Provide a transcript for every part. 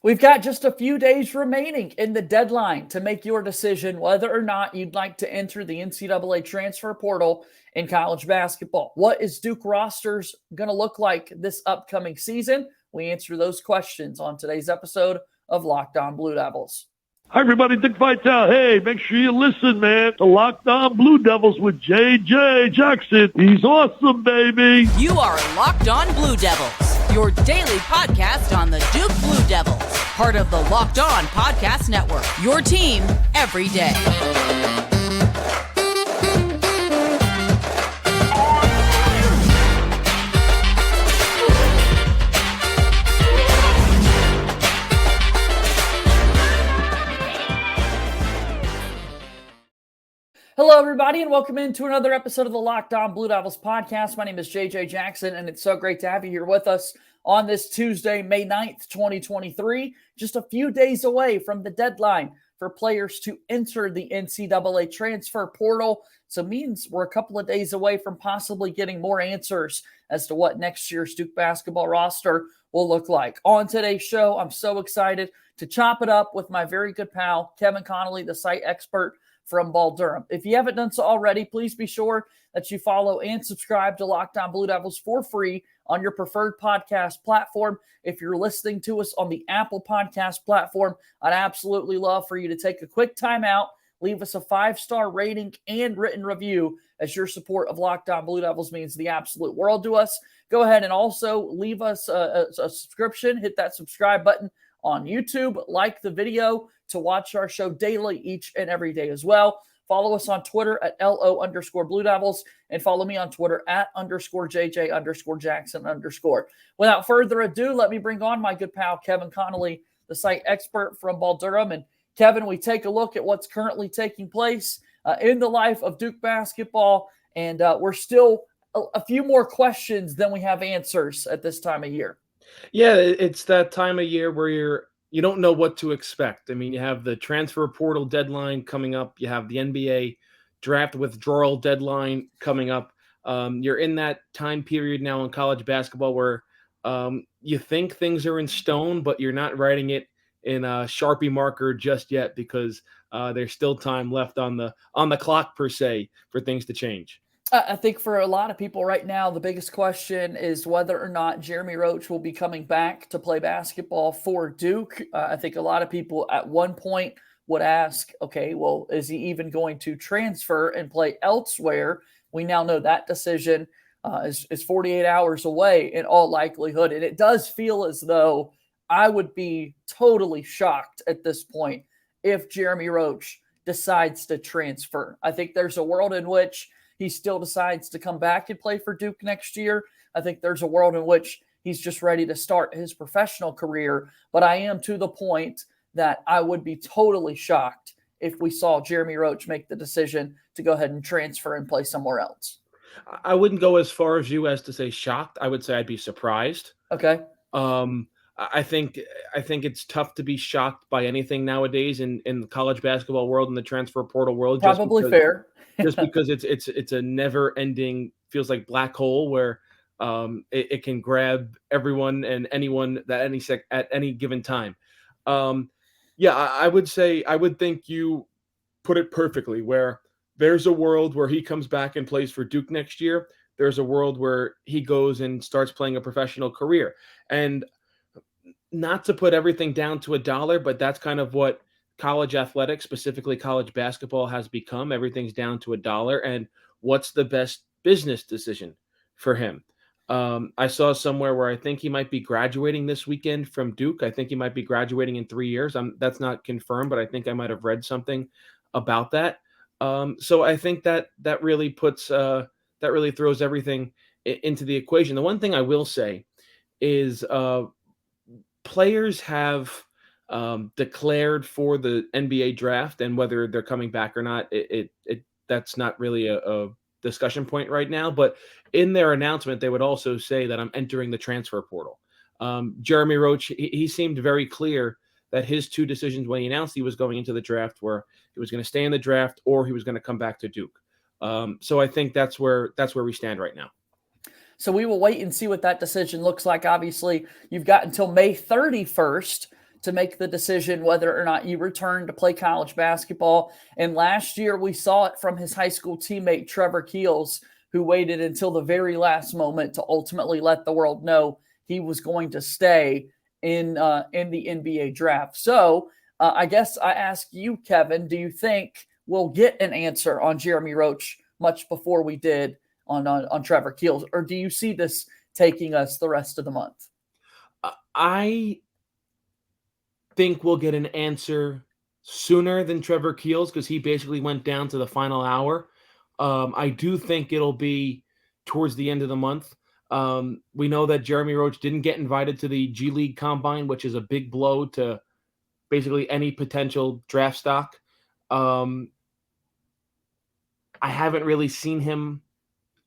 We've got just a few days remaining in the deadline to make your decision whether or not you'd like to enter the NCAA transfer portal in college basketball. What is Duke rosters going to look like this upcoming season? We answer those questions on today's episode of Locked On Blue Devils. Hi, everybody. Dick Vitale. Hey, make sure you listen, man, to Locked On Blue Devils with J.J. Jackson. He's awesome, baby. You are Locked On Blue Devils, your daily podcast on the Duke Blue Devils, part of the Locked On Podcast Network, your team every day. Hello, everybody, and welcome into another episode of the Locked On Blue Devils podcast. My name is JJ Jackson, and it's so great to have you here with us on this Tuesday, May 9th, 2023, just a few days away from the deadline for players to enter the NCAA transfer portal. So it means we're a couple of days away from possibly getting more answers as to what next year's Duke basketball roster will look like. On today's show, I'm so excited to chop it up with my very good pal, Kevin Connolly, the site expert from Durham. If you haven't done so already, please be sure that you follow and subscribe to Locked On Blue Devils for free on your preferred podcast platform. If you're listening to us on the Apple Podcast platform, I'd absolutely love for you to take a quick time out, leave us a 5-star rating and written review, as your support of Locked On Blue Devils means the absolute world to us. Go ahead and also leave us a subscription. Hit that subscribe button on YouTube, like the video to watch our show daily each and every day as well. Follow us on Twitter at LO_Blue Devils and follow me on Twitter at _JJ_Jackson_. Without further ado, let me bring on my good pal, Kevin Connolly, the site expert from Durham. And Kevin, we take a look at what's currently taking place in the life of Duke basketball. And we're still a few more questions than we have answers at this time of year. Yeah, it's that time of year where you don't know what to expect. I mean, you have the transfer portal deadline coming up. You have the NBA draft withdrawal deadline coming up. You're in that time period now in college basketball where you think things are in stone, but you're not writing it in a Sharpie marker just yet because there's still time left on the clock, per se, for things to change. I think for a lot of people right now, the biggest question is whether or not Jeremy Roach will be coming back to play basketball for Duke. I think a lot of people at one point would ask, okay, well, is he even going to transfer and play elsewhere? We now know that decision is 48 hours away in all likelihood. And it does feel as though I would be totally shocked at this point if Jeremy Roach decides to transfer. I think there's a world in which he still decides to come back and play for Duke next year. I think there's a world in which he's just ready to start his professional career. But I am to the point that I would be totally shocked if we saw Jeremy Roach make the decision to go ahead and transfer and play somewhere else. I wouldn't go as far as you as to say shocked. I would say I'd be surprised. Okay. I think it's tough to be shocked by anything nowadays in the college basketball world and the transfer portal world. Probably fair. Just because it's a never-ending, feels like black hole where it can grab everyone and anyone at any given time. I would think you put it perfectly, where there's a world where he comes back and plays for Duke next year. There's a world where he goes and starts playing a professional career. And not to put everything down to a dollar, but that's kind of what college athletics, specifically college basketball, has become. Everything's down to a dollar. And what's the best business decision for him? I saw somewhere where I think he might be graduating this weekend from Duke. I think he might be graduating in 3 years. That's not confirmed, but I think I might have read something about that. So I think that really throws everything into the equation. The one thing I will say is players have declared for the NBA draft, and whether they're coming back or not, that's not really a discussion point right now. But in their announcement, they would also say that I'm entering the transfer portal. Jeremy Roach, he seemed very clear that his two decisions when he announced he was going into the draft were he was going to stay in the draft or he was going to come back to Duke. So I think that's where we stand right now. So we will wait and see what that decision looks like. Obviously, you've got until May 31st to make the decision whether or not you return to play college basketball. And last year we saw it from his high school teammate, Trevor Keels, who waited until the very last moment to ultimately let the world know he was going to stay in the NBA draft. So I guess I ask you, Kevin, do you think we'll get an answer on Jeremy Roach much before we did on Trevor Keels, or do you see this taking us the rest of the month? I think we'll get an answer sooner than Trevor Keels because he basically went down to the final hour. I do think it'll be towards the end of the month. We know that Jeremy Roach didn't get invited to the G League Combine, which is a big blow to basically any potential draft stock. I haven't really seen him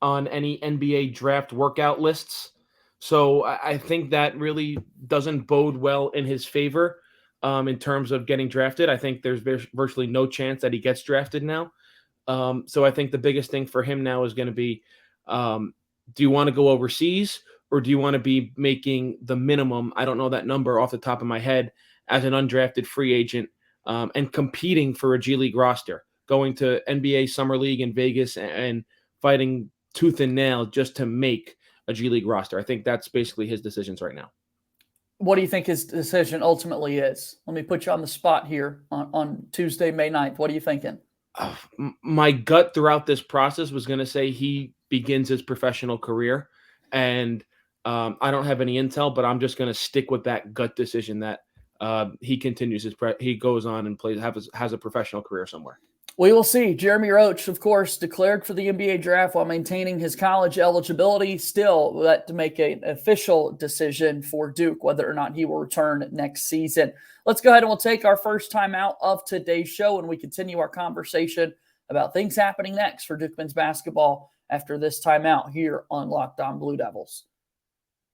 on any NBA draft workout lists. So I think that really doesn't bode well in his favor in terms of getting drafted. I think there's virtually no chance that he gets drafted now. So I think the biggest thing for him now is going to be, do you want to go overseas or do you want to be making the minimum? I don't know that number off the top of my head as an undrafted free agent and competing for a G League roster, going to NBA Summer League in Vegas and fighting tooth and nail just to make a G League roster. I think that's basically his decisions right now. What do you think his decision ultimately is? Let me put you on the spot here on Tuesday, May 9th. What are you thinking? My gut throughout this process was going to say he begins his professional career. And I don't have any intel, but I'm just going to stick with that gut decision that he continues he goes on and has a professional career somewhere. We will see. Jeremy Roach, of course, declared for the NBA draft while maintaining his college eligibility. Still, that to make an official decision for Duke whether or not he will return next season. Let's go ahead and we'll take our first time out of today's show, and we continue our conversation about things happening next for Duke men's basketball after this timeout here on Locked On Blue Devils.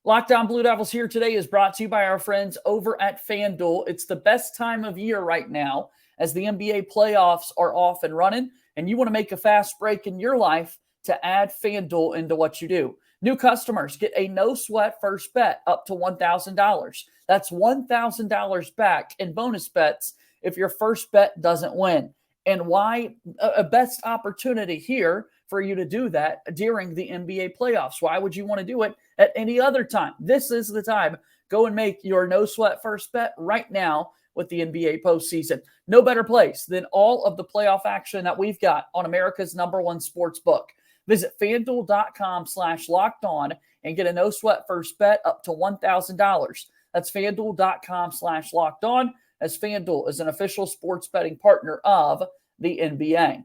Locked On Blue Devils here today is brought to you by our friends over at FanDuel. It's the best time of year right now as the NBA playoffs are off and running, and you want to make a fast break in your life to add FanDuel into what you do. New customers get a no-sweat first bet up to $1,000. That's $1,000 back in bonus bets if your first bet doesn't win. And why a best opportunity here for you to do that during the NBA playoffs? Why would you want to do it at any other time? This is the time. Go and make your no-sweat first bet right now with the NBA postseason. No better place than all of the playoff action that we've got on America's #1 sports book. Visit FanDuel.com/lockedon and get a no-sweat first bet up to $1,000. That's FanDuel.com/lockedon, as FanDuel is an official sports betting partner of the NBA.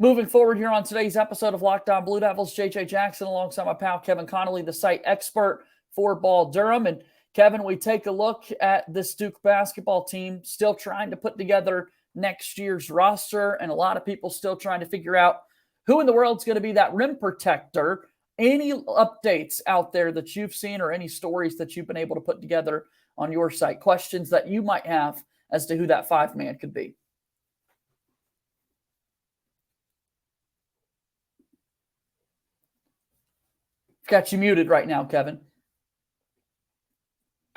Moving forward here on today's episode of Locked On Blue Devils, JJ Jackson alongside my pal Kevin Connolly, the site expert for Ball Durham. And Kevin, we take a look at this Duke basketball team still trying to put together next year's roster, and a lot of people still trying to figure out who in the world is going to be that rim protector. Any updates out there that you've seen or any stories that you've been able to put together on your site, questions that you might have as to who that five man could be? Got you muted right now, Kevin.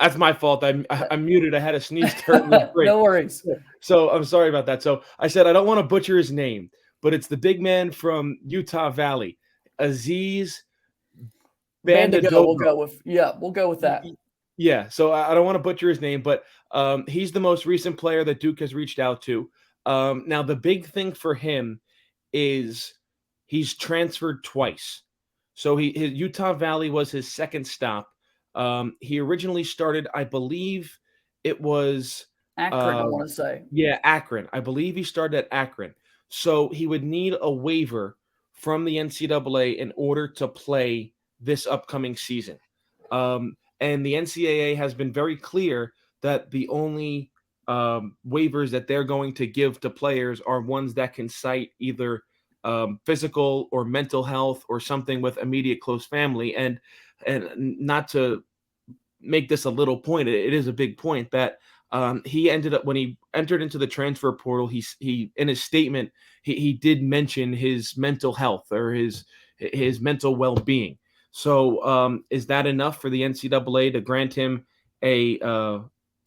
That's my fault. I'm muted. I had a sneeze. No worries. So I'm sorry about that. So I said I don't want to butcher his name, but it's the big man from Utah Valley, Aziz Bandaogo. We'll go with that. Yeah. So I don't want to butcher his name, but he's the most recent player that Duke has reached out to. Now the big thing for him is he's transferred twice. So his Utah Valley was his second stop. He originally started, I believe it was Akron, I want to say. Yeah, Akron. I believe he started at Akron. So he would need a waiver from the NCAA in order to play this upcoming season. And the NCAA has been very clear that the only waivers that they're going to give to players are ones that can cite either physical or mental health or something with immediate close family. And not to make this a little point, it is a big point that he ended up, when he entered into the transfer portal, he in his statement, he did mention his mental health or his mental well-being. So is that enough for the NCAA to grant him a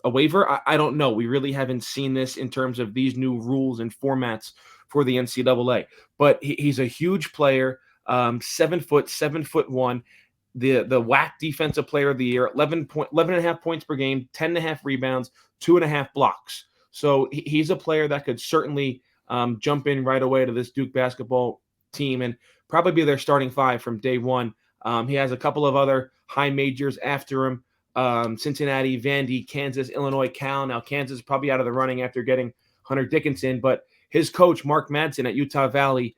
a waiver? I don't know. We really haven't seen this in terms of these new rules and formats for the NCAA. But he's a huge player, 7 foot, 7'1", the WAC Defensive Player of the Year, 11.5 points per game, 10.5 rebounds, 2.5 blocks. So he's a player that could certainly jump in right away to this Duke basketball team and probably be their starting five from day one. He has a couple of other high majors after him. Cincinnati, Vandy, Kansas, Illinois, Cal. Now Kansas is probably out of the running after getting Hunter Dickinson, but his coach, Mark Madsen at Utah Valley,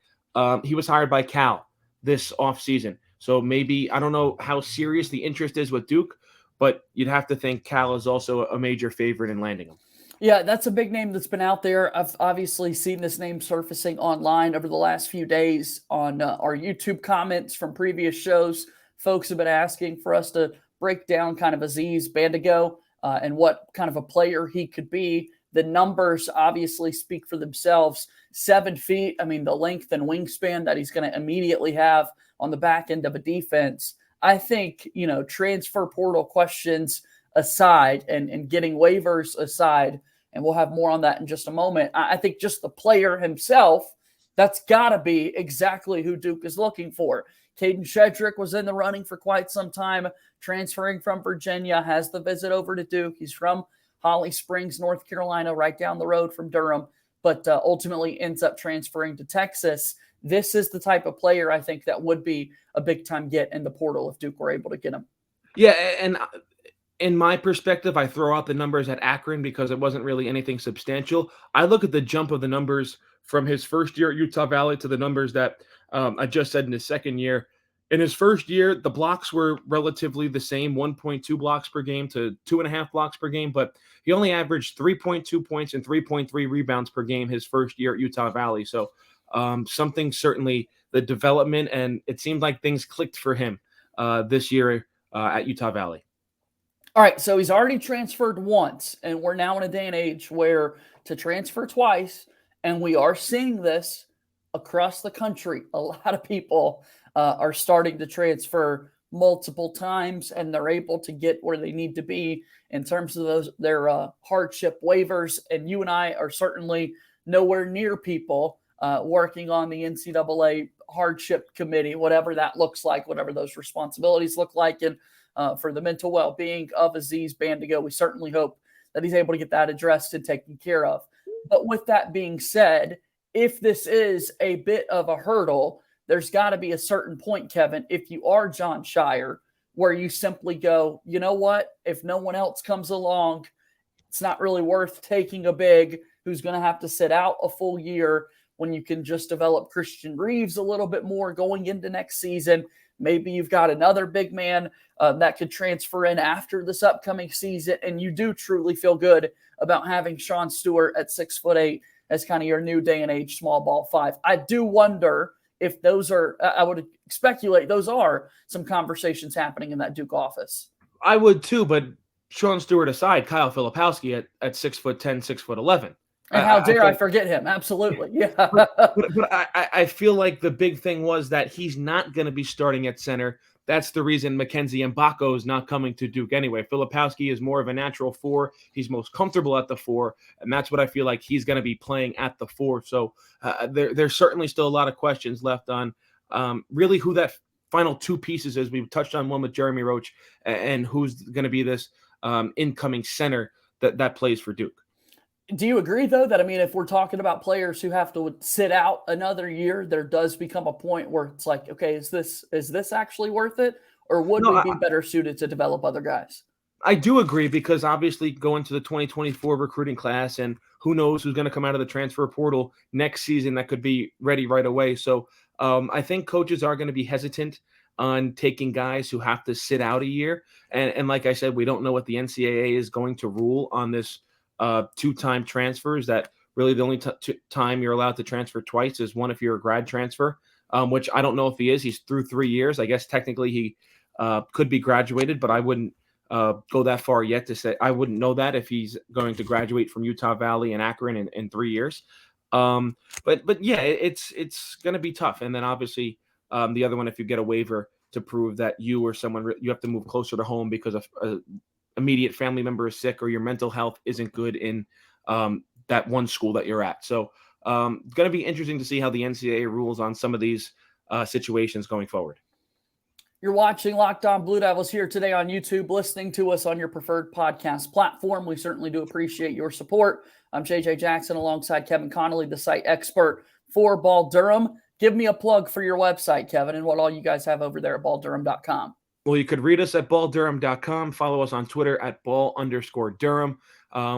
he was hired by Cal this offseason. So maybe, I don't know how serious the interest is with Duke, but you'd have to think Cal is also a major favorite in landing him. Yeah, that's a big name that's been out there. I've obviously seen this name surfacing online over the last few days on our YouTube comments from previous shows. Folks have been asking for us to break down kind of Aziz Bandaogo and what kind of a player he could be. The numbers obviously speak for themselves. 7 feet, I mean, the length and wingspan that he's going to immediately have on the back end of a defense. I think, transfer portal questions aside and getting waivers aside, and we'll have more on that in just a moment. I think just the player himself, that's got to be exactly who Duke is looking for. Caden Shedrick was in the running for quite some time, transferring from Virginia, has the visit over to Duke. He's from Holly Springs, North Carolina, right down the road from Durham, but ultimately ends up transferring to Texas. This is the type of player I think that would be a big-time get in the portal if Duke were able to get him. Yeah, and in my perspective, I throw out the numbers at Akron because it wasn't really anything substantial. I look at the jump of the numbers from his first year at Utah Valley to the numbers that I just said in his second year. In his first year, the blocks were relatively the same, 1.2 blocks per game to 2.5 blocks per game, but he only averaged 3.2 points and 3.3 rebounds per game his first year at Utah Valley. So something certainly, the development, and it seemed like things clicked for him this year at Utah Valley. All right, so he's already transferred once, and we're now in a day and age where to transfer twice, and we are seeing this across the country. A lot of people are starting to transfer multiple times, and they're able to get where they need to be in terms of their hardship waivers. And you and I are certainly nowhere near people working on the NCAA hardship committee, whatever that looks like, whatever those responsibilities look like. And for the mental well-being of Aziz Bandaogo, we certainly hope that he's able to get that addressed and taken care of. But with that being said, if this is a bit of a hurdle, there's got to be a certain point, Kevin, if you are John Shire, where you simply go, you know what, if no one else comes along, it's not really worth taking a big who's going to have to sit out a full year when you can just develop Christian Reeves a little bit more going into next season. Maybe you've got another big man that could transfer in after this upcoming season, and you do truly feel good about having Sean Stewart at 6'8" as kind of your new day and age small ball 5. I do wonder if those are, I would speculate those are some conversations happening in that Duke office. I would too, but Sean Stewart aside, Kyle Filipowski at 6'10", 6'11". And how dare I forget him? Absolutely. Yeah. But I feel like the big thing was that he's not going to be starting at center. That's the reason Mackenzie Mbako is not coming to Duke anyway. Filipowski is more of a natural 4. He's most comfortable at the 4, and that's what I feel like he's going to be playing at the 4. So there's certainly still a lot of questions left on really who that final 2 pieces is. We've touched on one with Jeremy Roach and who's going to be this incoming center that plays for Duke. Do you agree, though, that, I mean, if we're talking about players who have to sit out another year, there does become a point where it's like, okay, is this actually worth it? Or would we be better suited to develop other guys? I do agree, because obviously going to the 2024 recruiting class, and who knows who's going to come out of the transfer portal next season that could be ready right away. So I think coaches are going to be hesitant on taking guys who have to sit out a year. And like I said, we don't know what the NCAA is going to rule on this 2-time transfers. That really the only time you're allowed to transfer twice is one if you're a grad transfer, which I don't know if he is. He's through 3 years. I guess technically he could be graduated, but I wouldn't go that far yet to say. I wouldn't know that if he's going to graduate from Utah Valley and Akron in 3 years. But yeah, it's going to be tough. And then obviously the other one, if you get a waiver to prove that you or someone, you have to move closer to home because of immediate family member is sick or your mental health isn't good in that one school that you're at. So going to be interesting to see how the NCAA rules on some of these situations going forward. You're watching Locked On Blue Devils here today on YouTube, listening to us on your preferred podcast platform. We certainly do appreciate your support. I'm JJ Jackson alongside Kevin Connolly, the site expert for Ball Durham. Give me a plug for your website, Kevin, and what all you guys have over there at balldurham.com. Well, you could read us at balldurham.com. Follow us on Twitter at ball_Durham.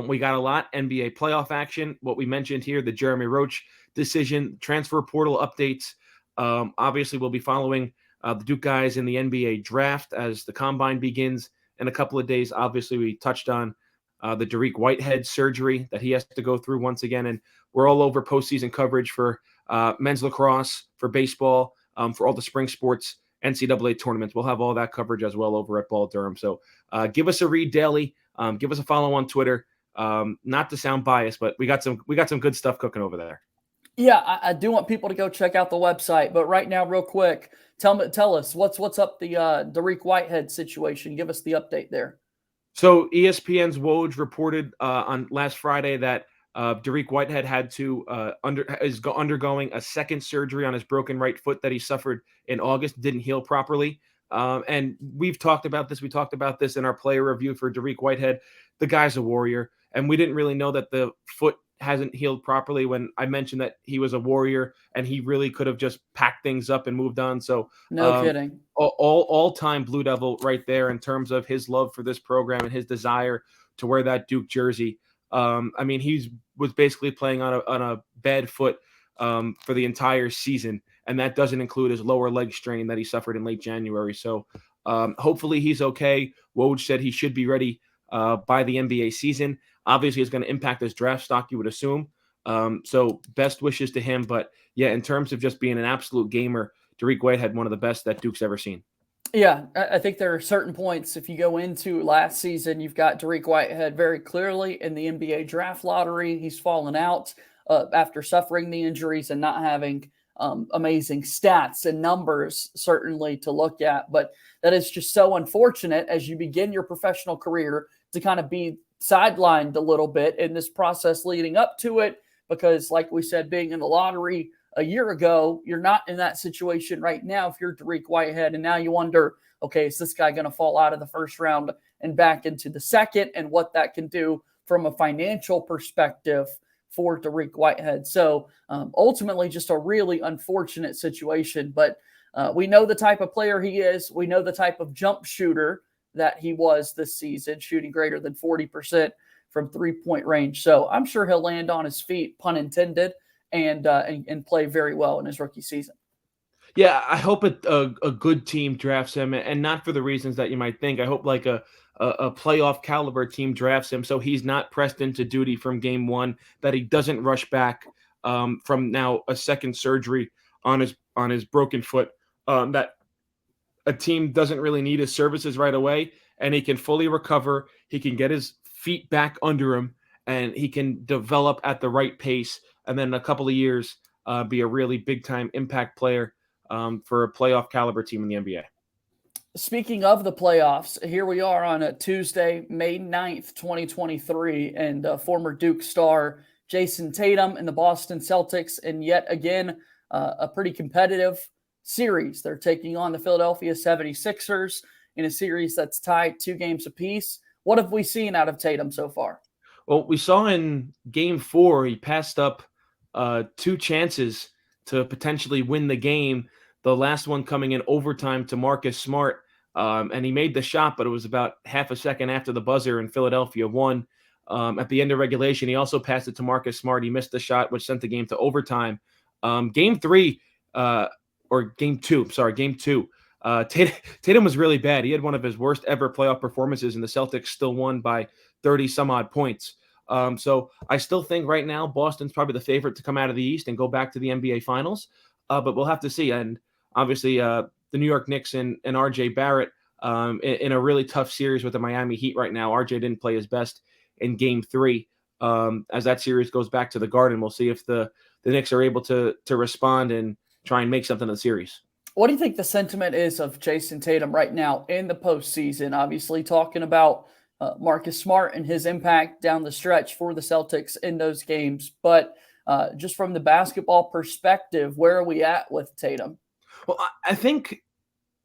We got a lot NBA playoff action. What we mentioned here, the Jeremy Roach decision, transfer portal updates. Obviously, we'll be following the Duke guys in the NBA draft as the combine begins in a couple of days. Obviously, we touched on the Tarik Whitehead surgery that he has to go through once again. And we're all over postseason coverage for men's lacrosse, for baseball, for all the spring sports, NCAA tournaments. We'll have all that coverage as well over at Ball Durham. So give us a read daily. Give us a follow on Twitter. Not to sound biased, but we got some good stuff cooking over there. Yeah, I do want people to go check out the website, but right now, real quick, tell us what's up the Tarik Whitehead situation. Give us the update there. So ESPN's Woj reported on last Friday that Tarik Whitehead had to is undergoing a second surgery on his broken right foot that he suffered in August. Didn't heal properly, and we've talked about this. We talked about this in our player review for Tarik Whitehead. The guy's a warrior, and we didn't really know that the foot hasn't healed properly when I mentioned that he was a warrior and he really could have just packed things up and moved on. So no kidding. All-time Blue Devil right there in terms of his love for this program and his desire to wear that Duke jersey. I mean, he was basically playing on a bad foot for the entire season, and that doesn't include his lower leg strain that he suffered in late January. So hopefully he's okay. Woj said he should be ready by the NBA season. Obviously, it's going to impact his draft stock, you would assume. So best wishes to him. But, yeah, in terms of just being an absolute gamer, Tarik Whitehead, one of the best that Duke's ever seen. Yeah, I think there are certain points. If you go into last season, you've got Tarik Whitehead very clearly in the NBA draft lottery. He's fallen out after suffering the injuries and not having amazing stats and numbers, certainly, to look at. But that is just so unfortunate as you begin your professional career to kind of be sidelined a little bit in this process leading up to it, because like we said, being in the lottery a year ago, you're not in that situation right now if you're Tarik Whitehead, and now you wonder, okay, is this guy going to fall out of the first round and back into the second, and what that can do from a financial perspective for Tarik Whitehead. So ultimately just a really unfortunate situation, but we know the type of player he is. We know the type of jump shooter that he was this season, shooting greater than 40% from three-point range. So I'm sure he'll land on his feet, pun intended, and play very well in his rookie season. Yeah, I hope a good team drafts him, and not for the reasons that you might think. I hope like a playoff caliber team drafts him so he's not pressed into duty from game one, that he doesn't rush back from now a second surgery on his broken foot, that a team doesn't really need his services right away, and he can fully recover. He can get his feet back under him, and he can develop at the right pace, and then in a couple of years be a really big-time impact player for a playoff caliber team in the NBA. Speaking of the playoffs, here we are on a Tuesday, May 9th, 2023, and former Duke star Jason Tatum and the Boston Celtics, and yet again, a pretty competitive series. They're taking on the Philadelphia 76ers in a series that's tied 2 games apiece. What have we seen out of Tatum so far? Well, we saw in game 4, he passed up 2 chances to potentially win the game. The last one coming in overtime to Marcus Smart, and he made the shot, but it was about half a second after the buzzer, and Philadelphia won. At the end of regulation, he also passed it to Marcus Smart. He missed the shot, which sent the game to overtime. Game 2. Tatum was really bad. He had one of his worst ever playoff performances, and the Celtics still won by 30-some-odd points. So I still think right now Boston's probably the favorite to come out of the East and go back to the NBA Finals, but we'll have to see. And obviously, the New York Knicks and RJ Barrett in a really tough series with the Miami Heat right now. RJ didn't play his best in Game 3. As that series goes back to the Garden, we'll see if the Knicks are able to respond and try and make something of the series. What do you think the sentiment is of Jason Tatum right now in the postseason? Obviously, talking about Marcus Smart and his impact down the stretch for the Celtics in those games. But just from the basketball perspective, where are we at with Tatum? Well, I think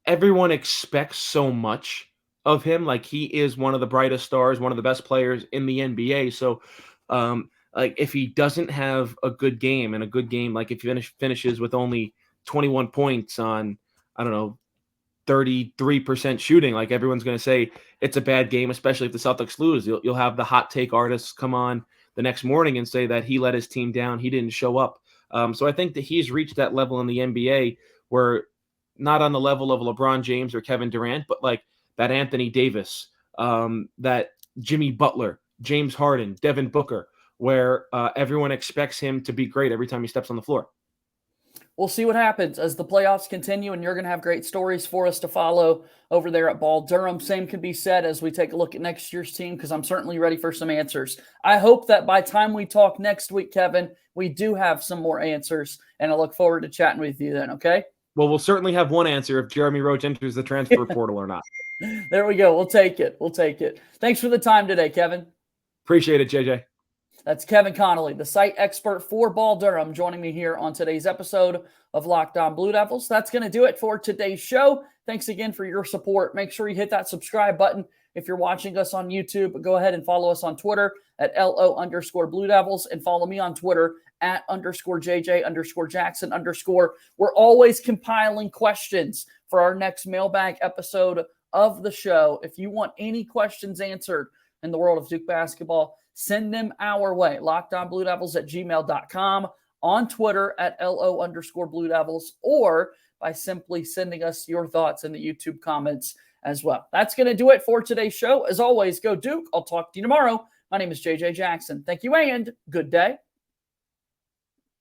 everyone expects so much of him. Like, he is one of the brightest stars, one of the best players in the NBA. So, like, if he doesn't have a good game, like if he finishes with only 21 points on, I don't know, 33% shooting, like, everyone's going to say it's a bad game, especially if the Celtics lose. You'll have the hot take artists come on the next morning and say that he let his team down. He didn't show up. So I think that he's reached that level in the NBA where not on the level of LeBron James or Kevin Durant, but like that Anthony Davis, that Jimmy Butler, James Harden, Devin Booker, where everyone expects him to be great every time he steps on the floor. We'll see what happens as the playoffs continue, and you're going to have great stories for us to follow over there at Ball Durham. Same can be said as we take a look at next year's team, because I'm certainly ready for some answers. I hope that by the time we talk next week, Kevin, we do have some more answers, and I look forward to chatting with you then, okay? Well, we'll certainly have one answer if Jeremy Roach enters the transfer portal or not. There we go. We'll take it. Thanks for the time today, Kevin. Appreciate it, JJ. That's Kevin Connolly, the site expert for Ball Durham, joining me here on today's episode of Locked On Blue Devils. That's going to do it for today's show. Thanks again for your support. Make sure you hit that subscribe button if you're watching us on YouTube. Go ahead and follow us on Twitter at LO_Blue Devils, and follow me on Twitter at _JJ_Jackson_. We're always compiling questions for our next mailbag episode of the show. If you want any questions answered in the world of Duke basketball, send them our way. LockedOnBlueDevils@gmail.com, on Twitter at LO_Blue Devils, or by simply sending us your thoughts in the YouTube comments as well. That's going to do it for today's show. As always, go Duke. I'll talk to you tomorrow. My name is JJ Jackson. Thank you and good day.